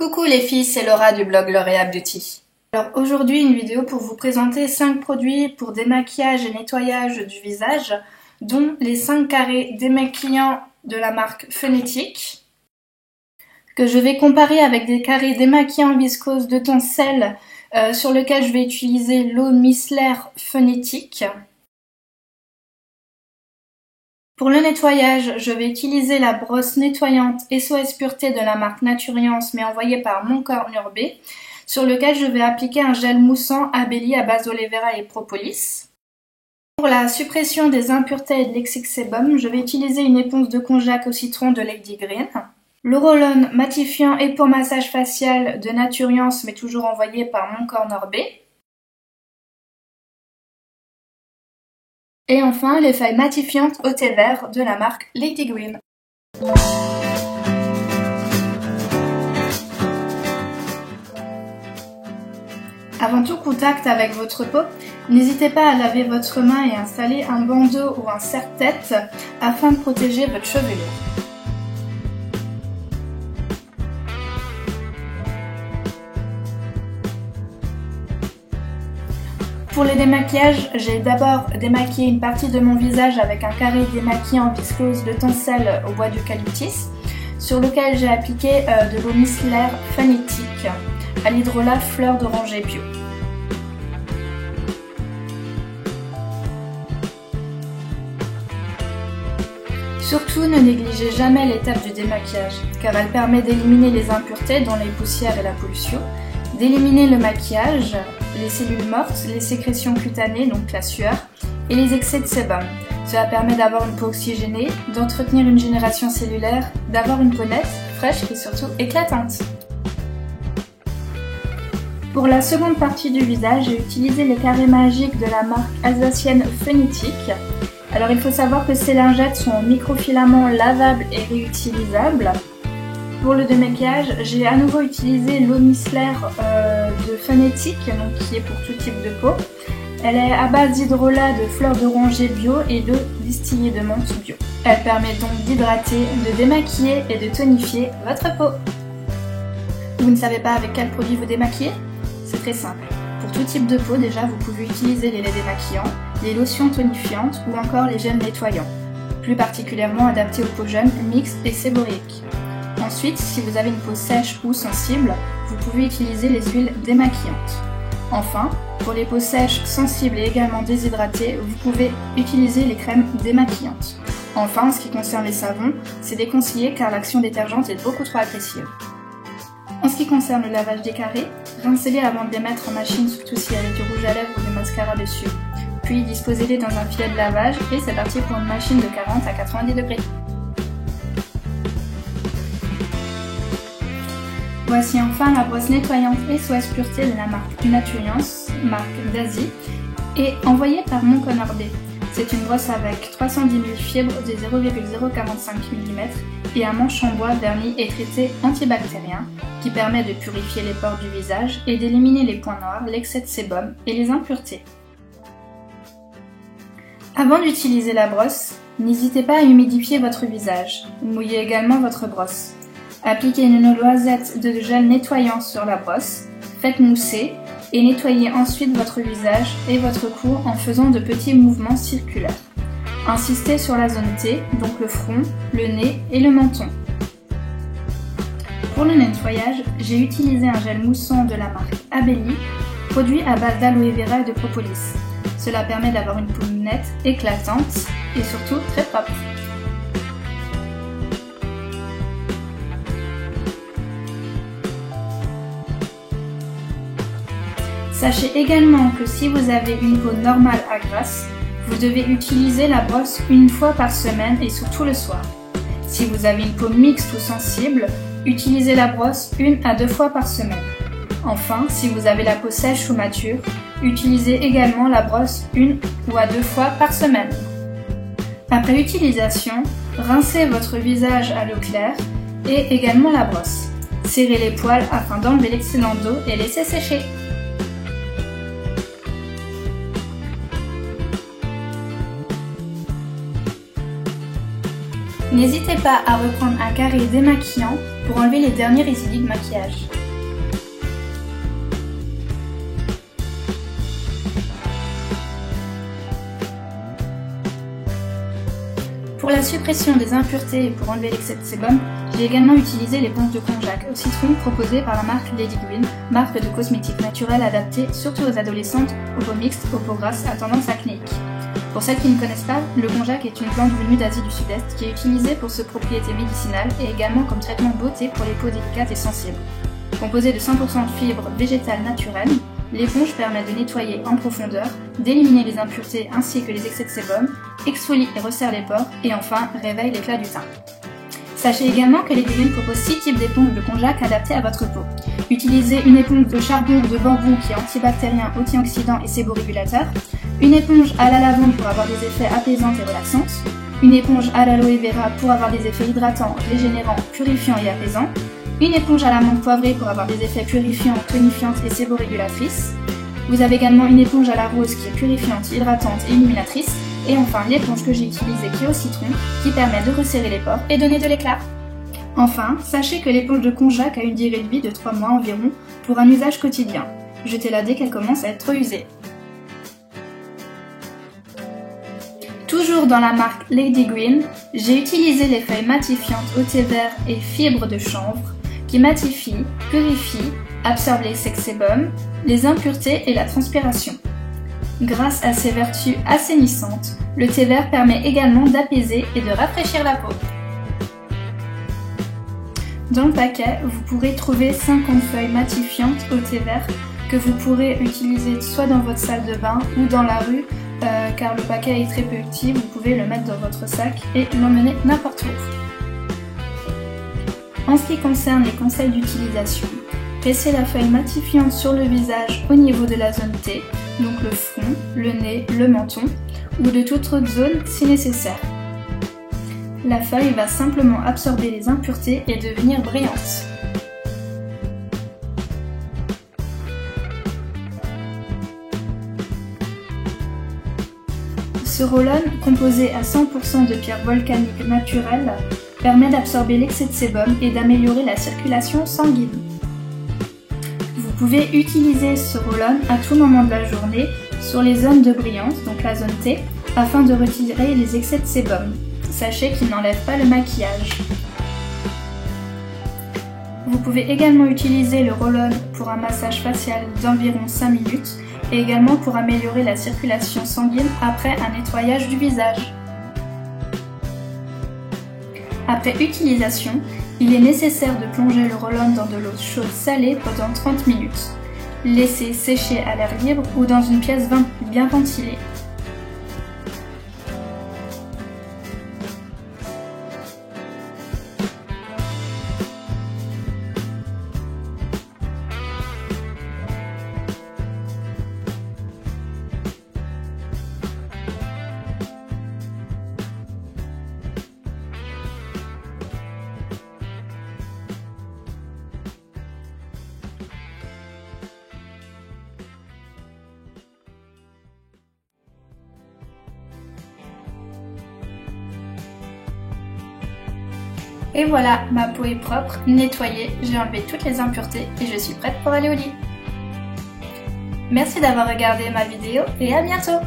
Coucou les filles, c'est Laura du blog L'Oréal Beauty. Alors aujourd'hui une vidéo pour vous présenter 5 produits pour démaquillage et nettoyage du visage, dont les 5 carrés démaquillants de la marque Phonétique, que je vais comparer avec des carrés démaquillants viscose de Tencel sur lequel je vais utiliser l'eau micellaire Phonétique. Pour le nettoyage, je vais utiliser la brosse nettoyante SOS Pureté de la marque Naturiance mais envoyée par Mon Corps Nurbé, sur lequel je vais appliquer un gel moussant Abelli à base d'aloe vera et propolis. Pour la suppression des impuretés et de l'excès sébum, je vais utiliser une éponge de konjac au citron de Lady Green. Le roll-on matifiant et pour massage facial de Naturiance mais toujours envoyé par Mon Corps Nurbé. Et enfin, les feuilles matifiantes au thé vert de la marque Lady Green. Avant tout contact avec votre peau, n'hésitez pas à laver votre main et installer un bandeau ou un serre-tête afin de protéger votre chevelure. Pour les démaquillages, j'ai d'abord démaquillé une partie de mon visage avec un carré démaquillant viscose de Tencel au bois d'eucalyptus, sur lequel j'ai appliqué de l'eau micellaire Phonétique à l'hydrolat fleur d'oranger bio. Surtout, ne négligez jamais l'étape du démaquillage, car elle permet d'éliminer les impuretés dont les poussières et la pollution, d'éliminer le maquillage, les cellules mortes, les sécrétions cutanées, donc la sueur, et les excès de sébum. Cela permet d'avoir une peau oxygénée, d'entretenir une génération cellulaire, d'avoir une peau nette, fraîche et surtout éclatante. Pour la seconde partie du visage, j'ai utilisé les carrés magiques de la marque alsacienne Phonétique. Alors il faut savoir que ces lingettes sont en microfilaments lavables et réutilisables. Pour le démaquillage, j'ai à nouveau utilisé l'eau micellaire de Phonétique, donc qui est pour tout type de peau. Elle est à base d'hydrolat de fleurs d'oranger bio et d'eau distillée de menthe bio. Elle permet donc d'hydrater, de démaquiller et de tonifier votre peau. Vous ne savez pas avec quel produit vous démaquiller? C'est très simple. Pour tout type de peau, déjà, vous pouvez utiliser les laits démaquillants, les lotions tonifiantes ou encore les gels nettoyants, plus particulièrement adaptés aux peaux jeunes, mixtes et séboriques. Ensuite, si vous avez une peau sèche ou sensible, vous pouvez utiliser les huiles démaquillantes. Enfin, pour les peaux sèches, sensibles et également déshydratées, vous pouvez utiliser les crèmes démaquillantes. Enfin, en ce qui concerne les savons, c'est déconseillé car l'action détergente est beaucoup trop agressive. En ce qui concerne le lavage des carrés, rincez-les avant de les mettre en machine, surtout s'il y avait du rouge à lèvres ou du mascara dessus. Puis disposez-les dans un filet de lavage et c'est parti pour une machine de 40 à 90 degrés. Voici enfin la brosse nettoyante SOS Pureté de la marque Naturiance, marque d'Asie, et envoyée par Mon Corps Nurbé. C'est une brosse avec 310 000 fibres de 0,045 mm et un manche en bois verni et traité antibactérien qui permet de purifier les pores du visage et d'éliminer les points noirs, l'excès de sébum et les impuretés. Avant d'utiliser la brosse, n'hésitez pas à humidifier votre visage. Mouillez également votre brosse. Appliquez une noisette de gel nettoyant sur la brosse, faites mousser et nettoyez ensuite votre visage et votre cou en faisant de petits mouvements circulaires. Insistez sur la zone T, donc le front, le nez et le menton. Pour le nettoyage, j'ai utilisé un gel moussant de la marque Abelli, produit à base d'aloe vera et de propolis. Cela permet d'avoir une peau nette, éclatante et surtout très propre. Sachez également que si vous avez une peau normale à grasse, vous devez utiliser la brosse une fois par semaine et surtout le soir. Si vous avez une peau mixte ou sensible, utilisez la brosse 1 à 2 fois par semaine. Enfin, si vous avez la peau sèche ou mature, utilisez également la brosse 1 ou à 2 fois par semaine. Après utilisation, rincez votre visage à l'eau claire et également la brosse. Serrez les poils afin d'enlever l'excédent d'eau et laissez sécher. N'hésitez pas à reprendre un carré démaquillant pour enlever les derniers résidus de maquillage. Pour la suppression des impuretés et pour enlever l'excès de sébum, j'ai également utilisé l'éponge de konjac au citron proposée par la marque Lady Green, marque de cosmétiques naturels adaptée surtout aux adolescentes, aux peaux mixtes, aux peaux grasses à tendance acnéique. Pour celles qui ne connaissent pas, le konjac est une plante venue d'Asie du Sud-Est qui est utilisée pour ses propriétés médicinales et également comme traitement beauté pour les peaux délicates et sensibles. Composée de 100% de fibres végétales naturelles, l'éponge permet de nettoyer en profondeur, d'éliminer les impuretés ainsi que les excès de sébum, exfolie et resserre les pores et enfin réveille l'éclat du teint. Sachez également que Lady Green propose 6 types d'éponges de konjac adaptées à votre peau. Utilisez une éponge de charbon de bambou qui est antibactérien, antioxydant et séborégulateur, une éponge à la lavande pour avoir des effets apaisants et relaxants, une éponge à l'aloe vera pour avoir des effets hydratants, régénérants, purifiants et apaisants, une éponge à l'amande poivrée pour avoir des effets purifiants, tonifiantes et séborégulatrices. Vous avez également une éponge à la rose qui est purifiante, hydratante et illuminatrice. Et enfin l'éponge que j'ai utilisée qui est au citron, qui permet de resserrer les pores et donner de l'éclat. Enfin, sachez que l'éponge de konjac a une durée de vie de 3 mois environ pour un usage quotidien. Jetez-la dès qu'elle commence à être usée. Toujours dans la marque Lady Green, j'ai utilisé les feuilles matifiantes au thé vert et fibres de chanvre qui matifient, purifient, absorbent l'excès de sébum, les impuretés et la transpiration. Grâce à ses vertus assainissantes, le thé vert permet également d'apaiser et de rafraîchir la peau. Dans le paquet, vous pourrez trouver 50 feuilles matifiantes au thé vert que vous pourrez utiliser soit dans votre salle de bain ou dans la rue car le paquet est très petit, vous pouvez le mettre dans votre sac et l'emmener n'importe où. En ce qui concerne les conseils d'utilisation, pressez la feuille matifiante sur le visage au niveau de la zone T, donc le front, le nez, le menton, ou de toute autre zone si nécessaire. La feuille va simplement absorber les impuretés et devenir brillante. Ce roll-on, composé à 100% de pierres volcaniques naturelles, permet d'absorber l'excès de sébum et d'améliorer la circulation sanguine. Vous pouvez utiliser ce roll-on à tout moment de la journée sur les zones de brillance, donc la zone T, afin de retirer les excès de sébum. Sachez qu'il n'enlève pas le maquillage. Vous pouvez également utiliser le roll-on pour un massage facial d'environ 5 minutes et également pour améliorer la circulation sanguine après un nettoyage du visage. Après utilisation, il est nécessaire de plonger le roll-on dans de l'eau chaude salée pendant 30 minutes. Laissez sécher à l'air libre ou dans une pièce bien ventilée. Et voilà, ma peau est propre, nettoyée, j'ai enlevé toutes les impuretés et je suis prête pour aller au lit. Merci d'avoir regardé ma vidéo et à bientôt!